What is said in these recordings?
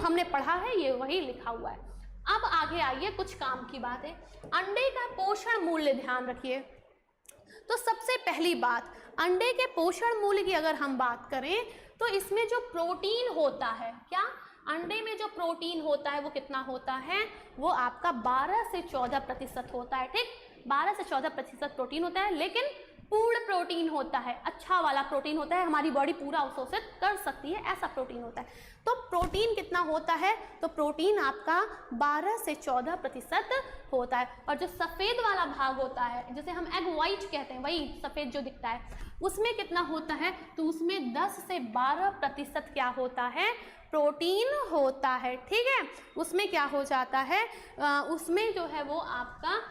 हमने पढ़ा है ये वही लिखा हुआ है। अब आगे आइए, कुछ काम की बात है। अंडे का पोषण मूल्य ध्यान रखिए। तो सबसे पहली बात, अंडे के पोषण मूल्य की अगर हम बात करें तो इसमें जो प्रोटीन होता है, क्या अंडे में जो प्रोटीन होता है वो कितना होता है, वो आपका 12 से 14% होता है। ठीक, 12 से 14% प्रोटीन होता है, लेकिन पूर्ण प्रोटीन होता है, अच्छा वाला प्रोटीन होता है, हमारी बॉडी पूरा अवशोषित कर सकती है, ऐसा प्रोटीन होता है। तो प्रोटीन कितना होता है, तो प्रोटीन आपका 12 से 14% होता है। और जो सफ़ेद वाला भाग होता है, जिसे हम एग वाइट कहते हैं, वही सफ़ेद जो दिखता है, उसमें कितना होता है, तो उसमें 10 से 12% क्या होता है, प्रोटीन होता है। ठीक है, उसमें क्या हो जाता है, उसमें जो है वो आपका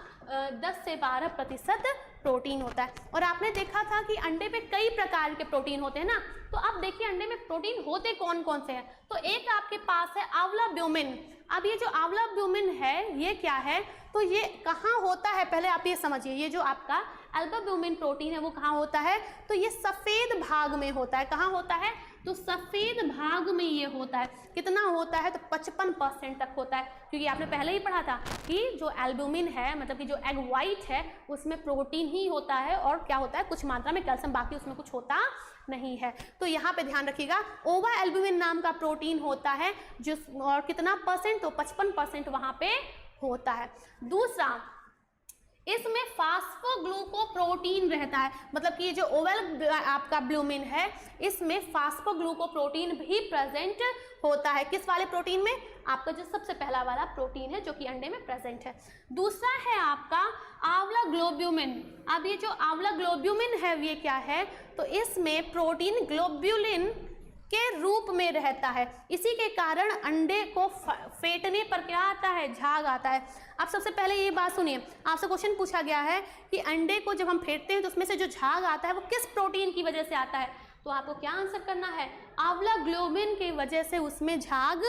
10 से 12% प्रोटीन होता है। और आपने देखा था कि अंडे पे कई प्रकार के प्रोटीन होते हैं ना, तो अब देखिए अंडे में प्रोटीन होते कौन कौन से हैं। तो एक आपके पास है अवलब्यूमिन। अब ये जो अवलब्यूमिन है ये क्या है, तो ये कहाँ होता है, पहले आप ये समझिए, ये जो आपका अल्बुमिन प्रोटीन है वो कहाँ होता है, तो ये सफ़ेद भाग में होता है। कहाँ होता है, तो सफ़ेद भाग में ये होता है। कितना होता है, तो 55% तक होता है, क्योंकि आपने पहले ही पढ़ा था कि जो एल्ब्यूमिन है, मतलब कि जो एग वाइट है, उसमें प्रोटीन ही होता है और क्या होता है, कुछ मात्रा में कैल्शियम, बाकी उसमें कुछ होता नहीं है। तो यहाँ पे ध्यान रखिएगा, ओवा एल्ब्यूमिन नाम का प्रोटीन होता है, जिस और कितना परसेंट, तो 55% वहाँ पे होता है। दूसरा, इसमें फास्फोग्लूकोप्रोटीन रहता है, मतलब कि ये जो ओवल आपका ब्लूमिन है, इसमें फास्फोग्लूकोप्रोटीन भी प्रेजेंट होता है। किस वाले प्रोटीन में, आपका जो सबसे पहला वाला प्रोटीन है जो कि अंडे में प्रेजेंट है। दूसरा है आपका आंवला ग्लोब्यूमिन। अब ये जो आंवला ग्लोब्यूमिन है ये क्या है, तो इसमें प्रोटीन ग्लोब्यूलिन के रूप में रहता है। इसी के कारण अंडे को फेंटने पर क्या आता है, झाग आता है। अब सबसे पहले ये बात सुनिए, आपसे क्वेश्चन पूछा गया है कि अंडे को जब हम फेंटते हैं तो उसमें से जो झाग आता है वो किस प्रोटीन की वजह से आता है, तो आपको क्या आंसर करना है, आंवला ग्लोबिन की वजह से उसमें झाग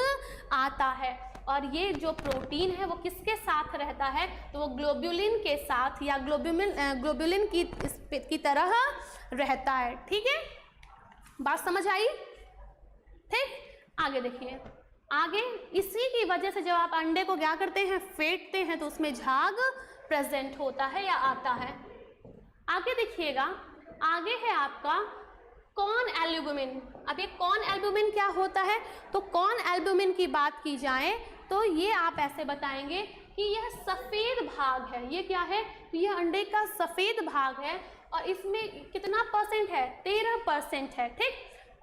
आता है। और ये जो प्रोटीन है वो किसके साथ रहता है, तो वो ग्लोब्यूलिन के साथ या ग्लोब्यूलिन की तरह रहता है। ठीक है, बात समझ आई। ठीक, आगे देखिए, आगे इसी की वजह से जब आप अंडे को क्या करते हैं, फेंटते हैं, तो उसमें झाग प्रेजेंट होता है या आता है। आगे देखिएगा, आगे है आपका कॉर्न एल्ब्यूमिन। अब ये कॉर्न एल्ब्यूमिन क्या होता है, तो कॉर्न एल्ब्यूमिन की बात की जाए तो ये आप ऐसे बताएंगे कि यह सफ़ेद भाग है। ये क्या है, तो यह अंडे का सफ़ेद भाग है और इसमें कितना परसेंट है, 13% है। ठीक,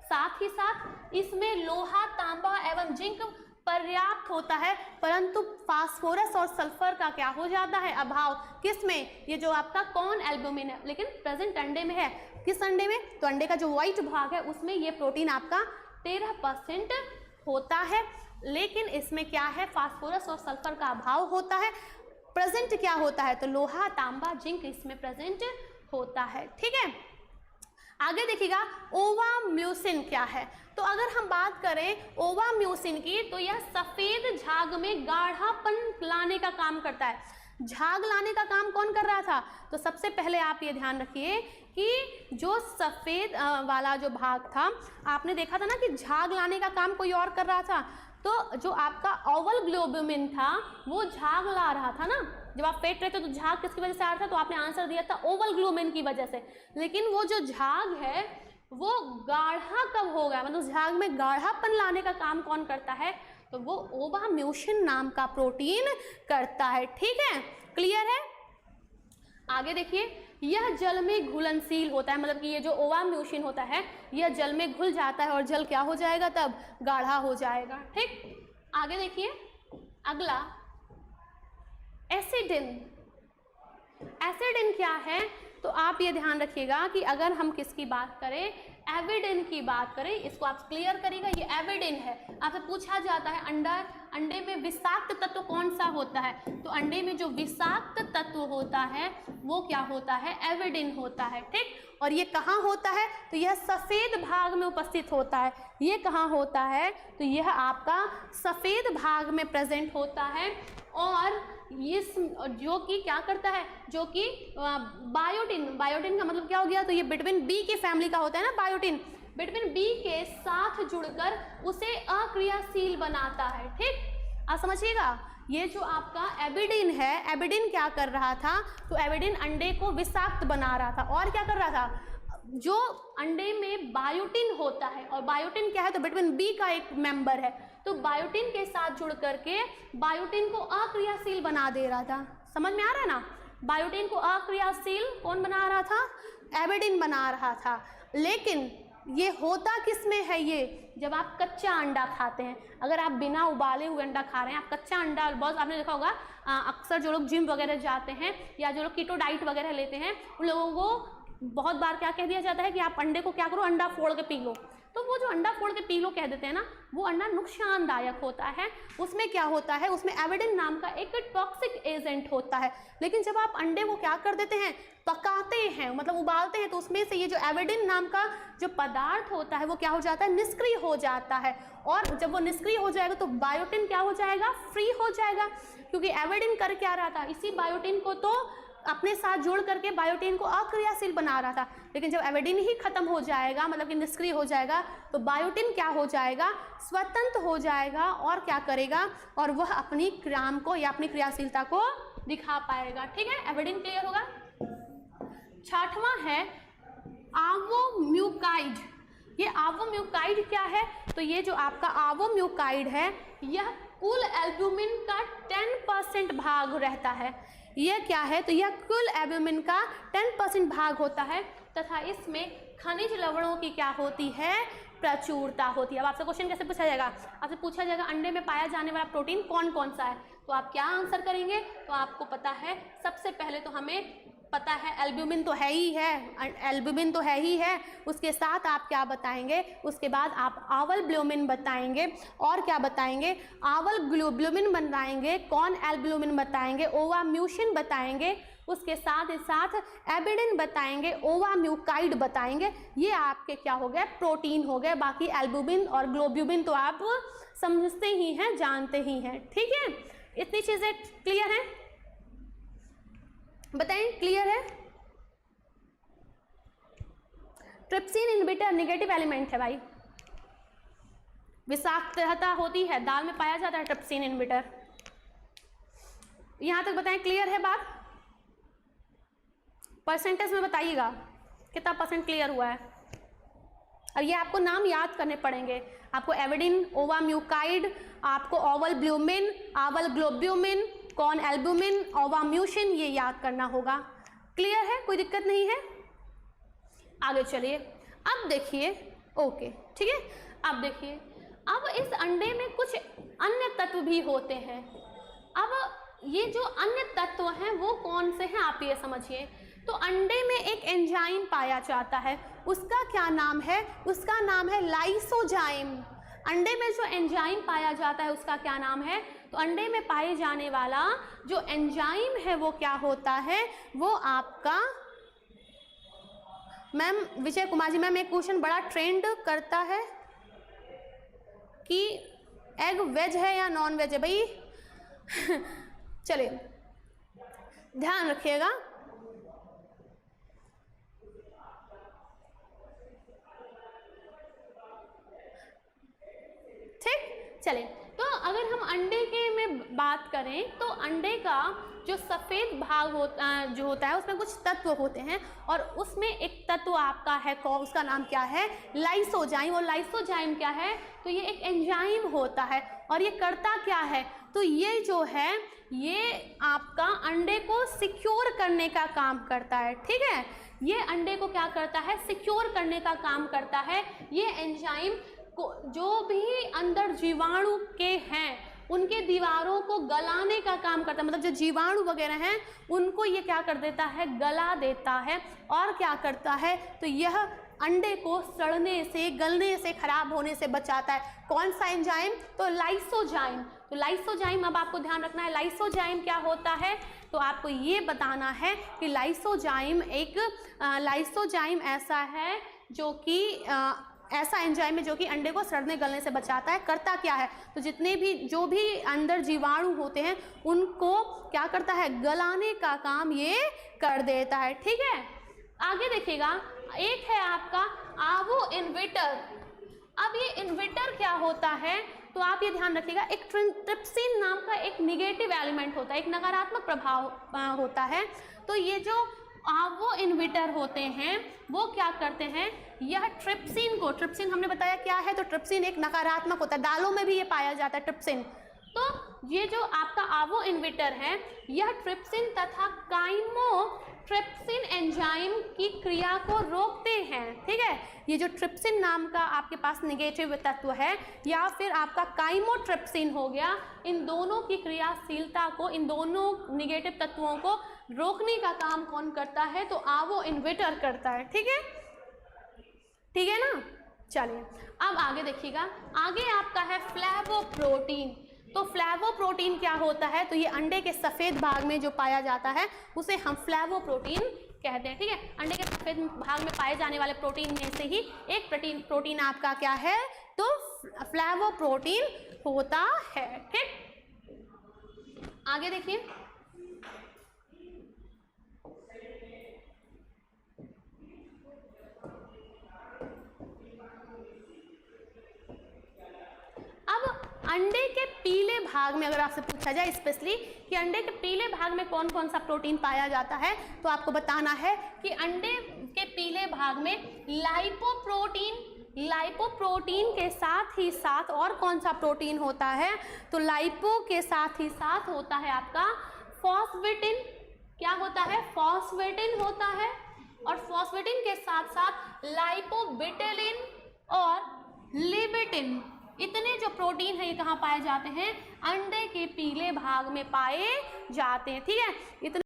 साथ ही साथ इसमें लोहा, तांबा एवं जिंक पर्याप्त होता है, परंतु फास्फोरस और सल्फर का क्या हो जाता है, अभाव। किसमें, ये जो आपका कॉर्न एल्ब्यूमिन है, लेकिन प्रेजेंट अंडे में है। किस अंडे में, तो अंडे का जो व्हाइट भाग है उसमें ये प्रोटीन आपका 13% होता है, लेकिन इसमें क्या है, फास्फोरस और सल्फर का अभाव होता है। प्रेजेंट क्या होता है, तो लोहा, तांबा, जिंक इसमें प्रेजेंट होता है। ठीक है, आगे देखिएगा ओवाम्यूसिन क्या है। तो अगर हम बात करें ओवाम्यूसिन की, तो यह सफ़ेद झाग में गाढ़ापन लाने का काम करता है। झाग लाने का काम कौन कर रहा था, तो सबसे पहले आप ये ध्यान रखिए कि जो सफ़ेद वाला जो भाग था, आपने देखा था ना कि झाग लाने का काम कोई और कर रहा था, तो जो आपका ओवल ग्लोब्यूमिन था वो झाग ला रहा था ना। जब आप फेंट रहे थे तो झाग किसकी वजह से आ रहा था, तो आपने आंसर दिया था ओवल ग्लोब्यूमिन की वजह से। लेकिन वो जो झाग है वो गाढ़ा कब हो गया, मतलब झाग में गाढ़ापन लाने का काम कौन करता है, तो वो ओवाम्यूसिन नाम का प्रोटीन करता है। ठीक है, क्लियर है। आगे देखिए, यह जल में घुलनशील होता है, मतलब कि ये जो ओवाम्यूसिन होता है यह जल में घुल जाता है और जल क्या हो जाएगा, तब गाढ़ा हो जाएगा। ठीक, आगे देखिए, अगला एसिडिन। एसिडिन क्या है, तो आप ये ध्यान रखिएगा कि अगर हम किसकी बात करें, एविडिन की बात करें, इसको आप क्लियर करिएगा, ये एविडिन है। आपसे पूछा जाता है अंडे में विषाक्त तत्व कौन सा होता है, तो अंडे में जो विषाक्त तत्व होता है वो क्या होता है, एविडिन होता है। ठीक, और ये कहाँ होता है, तो यह सफ़ेद भाग में उपस्थित होता है। ये कहाँ होता है, तो यह आपका सफ़ेद भाग में प्रेजेंट होता है, और ये जो कि क्या करता है, जो कि बायोटिन का मतलब क्या हो गया, तो ये विटामिन बी की फैमिली का होता है ना बायोटिन। विटामिन बी के साथ जुड़कर उसे अक्रियाशील बनाता है। ठीक, आप समझिएगा, ये जो आपका एबिडिन है, एबिडिन क्या कर रहा था, तो एबिडिन अंडे को विषाक्त बना रहा था। और क्या कर रहा था, जो अंडे में बायोटिन होता है, और बायोटिन क्या है, तो विटामिन बी का एक मेंबर है, तो बायोटिन के साथ जुड़ करके बायोटिन को अक्रियाशील बना दे रहा था। समझ में आ रहा है ना, बायोटिन को अक्रियाशील कौन बना रहा था, एबिडिन बना रहा था। लेकिन ये होता किस में है, ये जब आप कच्चा अंडा खाते हैं, अगर आप बिना उबाले हुए अंडा खा रहे हैं, आप कच्चा अंडा, बहुत आपने देखा होगा अक्सर जो लोग जिम वगैरह जाते हैं या जो लोग कीटो डाइट वगैरह लेते हैं, उन लोगों को बहुत बार क्या कह दिया जाता है कि आप अंडे को क्या करो, अंडा फोड़ के पी लो। तो वो जो अंडा फोड़ के पी लो कह देते हैं ना, वो अंडा नुकसानदायक होता है। उसमें क्या होता है, उसमें एविडिन नाम का एक टॉक्सिक एजेंट होता है। लेकिन जब आप अंडे को क्या कर देते हैं, पकाते हैं, मतलब उबालते हैं, तो उसमें से ये जो एविडिन नाम का जो पदार्थ होता है वो क्या हो जाता है, निष्क्रिय हो जाता है। और जब वो निष्क्रिय हो जाएगा तो बायोटिन क्या हो जाएगा, फ्री हो जाएगा। क्योंकि एविडिन कर क्या रहा था, इसी बायोटिन को तो अपने साथ जोड़ करके बायोटिन को अक्रियाशील बना रहा था। लेकिन जब एविडिन ही खत्म हो जाएगा, मतलब कि निष्क्रिय हो जाएगा, तो बायोटिन क्या हो जाएगा, स्वतंत्र हो जाएगा और क्या करेगा, और वह अपनी क्रियाम को या अपनी क्रियाशीलता को दिखा पाएगा। ठीक है, एविडिन क्लियर होगा। छठवां है आवोम्यूकाइड। ये आवोम्यूकाइड क्या है, तो ये जो आपका आवोम्यूकाइड है, यह कुल एल्ब्यूमिन का 10% भाग रहता है। यह क्या है, तो यह कुल एल्ब्यूमिन का 10% भाग होता है तथा इसमें खनिज लवणों की क्या होती है, प्रचुरता होती है। अब आपसे क्वेश्चन कैसे पूछा जाएगा, आपसे पूछा जाएगा अंडे में पाया जाने वाला प्रोटीन कौन कौन सा है, तो आप क्या आंसर करेंगे, तो आपको पता है सबसे पहले तो हमें पता है एल्ब्यूमिन तो है ही है, एल्ब्यूमिन तो है ही है, उसके साथ आप क्या बताएंगे, उसके बाद आप आवर ब्लोमिन बताएंगे, और क्या बताएंगे, आवर ग्लोब्लोमिन बताएंगे, कौन एल्ब्यूमिन बताएंगे, ओवाम्यूसिन बताएंगे, उसके साथ ही साथ एबिडिन बताएंगे, ओवाम्यूकाइड बताएंगे। ये आपके क्या हो गए, प्रोटीन हो गए। बाकी एल्ब्यूमिन और ग्लोब्यूमिन तो आप समझते ही हैं, जानते ही हैं। ठीक है, इतनी चीज़ें क्लियर हैं, बताएं क्लियर है। ट्रिप्सिन इनहिबिटर नेगेटिव एलिमेंट है भाई, विषाक्तता होती है, दाल में पाया जाता है ट्रिप्सिन इनहिबिटर। यहां तक बताएं क्लियर है बात, परसेंटेज में बताइएगा कितना परसेंट क्लियर हुआ है। और ये आपको नाम याद करने पड़ेंगे, आपको एविडिन, ओवाम्यूकाइड, आपको ओवल ब्लूमिन, आवल ग्लोब्यूमिन, कौन एल्ब्यूमिन, ओवाम्यूसिन, ये याद करना होगा। क्लियर है, कोई दिक्कत नहीं है। आगे चलिए, अब देखिए, ओके ठीक है, अब देखिए, अब इस अंडे में कुछ अन्य तत्व भी होते हैं। अब ये जो अन्य तत्व हैं वो कौन से हैं, आप ये समझिए। तो अंडे में एक एंजाइम पाया जाता है, उसका क्या नाम है, उसका नाम है लाइसोजाइम। अंडे में जो एंजाइम पाया जाता है उसका क्या नाम है, तो अंडे में पाए जाने वाला जो एंजाइम है वो क्या होता है, वो आपका, मैम विजय कुमार जी मैम, एक क्वेश्चन बड़ा ट्रेंड करता है कि एग वेज है या नॉन वेज है भाई चलिए ध्यान रखिएगा। ठीक, चलें, तो अगर हम अंडे के में बात करें तो अंडे का जो सफ़ेद भाग जो होता है उसमें कुछ तत्व होते हैं, और उसमें एक तत्व आपका है, उसका नाम क्या है, लाइसोजाइम। और लाइसोजाइम क्या है, तो ये एक एंजाइम होता है, और ये करता क्या है, तो ये जो है ये आपका अंडे को सिक्योर करने का काम करता है। ठीक है, ये अंडे को क्या करता है, सिक्योर करने का काम करता है। ये एंजाइम जो भी अंदर जीवाणु के हैं उनके दीवारों को गलाने का काम करता है, मतलब जो जीवाणु वगैरह हैं उनको ये क्या कर देता है, गला देता है। और क्या करता है, तो यह अंडे को सड़ने से, गलने से, खराब होने से बचाता है। कौन सा एंजाइम, तो लाइसोजाइम। तो लाइसोजाइम, अब आपको ध्यान रखना है लाइसोजाइम क्या होता है, तो आपको ये बताना है कि लाइसोजाइम लाइसोजाइम ऐसा है जो कि ऐसा एंजाइम है जो कि अंडे को सड़ने गलने से बचाता है। करता क्या है, तो जितने भी जो भी अंदर जीवाणु होते हैं उनको क्या करता है, गलाने का काम ये कर देता है। ठीक है, आगे देखिएगा, एक है आपका आवो इन्विटर। अब ये इन्विटर क्या होता है, तो आप ये ध्यान रखिएगा, एक ट्रिप्सिन नाम का एक निगेटिव एलिमेंट होता है, एक नकारात्मक प्रभाव होता है। तो ये जो आवो इन्विटर होते हैं वो क्या करते हैं, यह ट्रिप्सिन को, ट्रिप्सिन हमने बताया क्या है, तो ट्रिप्सिन एक नकारात्मक होता है, दालों में भी ये पाया जाता है ट्रिप्सिन। तो ये जो आपका आवो इन्विटर है यह ट्रिप्सिन तथा काइमोट्रिप्सिन एंजाइम की क्रिया को रोकते हैं। ठीक है, ये जो ट्रिप्सिन नाम का आपके पास निगेटिव तत्व है या फिर आपका काइमोट्रिप्सिन हो गया, इन दोनों की क्रियाशीलता को, इन दोनों निगेटिव तत्वों को रोकने का काम कौन करता है, तो आवो इन्विटर करता है। ठीक है, ठीक है ना। चलिए अब आगे देखिएगा, आगे आपका है फ्लैवोप्रोटीन। तो फ्लैवोप्रोटीन क्या होता है, तो ये अंडे के सफ़ेद भाग में जो पाया जाता है उसे हम फ्लैवोप्रोटीन कहते हैं। ठीक है, अंडे के सफ़ेद भाग में पाए जाने वाले प्रोटीन में से ही एक प्रोटीन आपका क्या है, तो फ्लैवोप्रोटीन होता है। ठीक, आगे देखिए, अंडे के पीले भाग में अगर आपसे पूछा जाए स्पेशली कि अंडे के पीले भाग में कौन कौन सा प्रोटीन पाया जाता है, तो आपको बताना है कि अंडे के पीले भाग में लाइपोप्रोटीन, लाइपोप्रोटीन के साथ ही साथ और कौन सा प्रोटीन होता है, तो लाइपो के साथ ही साथ होता है आपका फॉस्फेटिन। क्या होता है, फॉस्फेटिन होता है, और फॉस्फेटिन के साथ साथ लाइपोबिटेलिन और लिबिटिन, इतने जो प्रोटीन है ये कहाँ पाए जाते हैं, अंडे के पीले भाग में पाए जाते हैं। ठीक है, इतने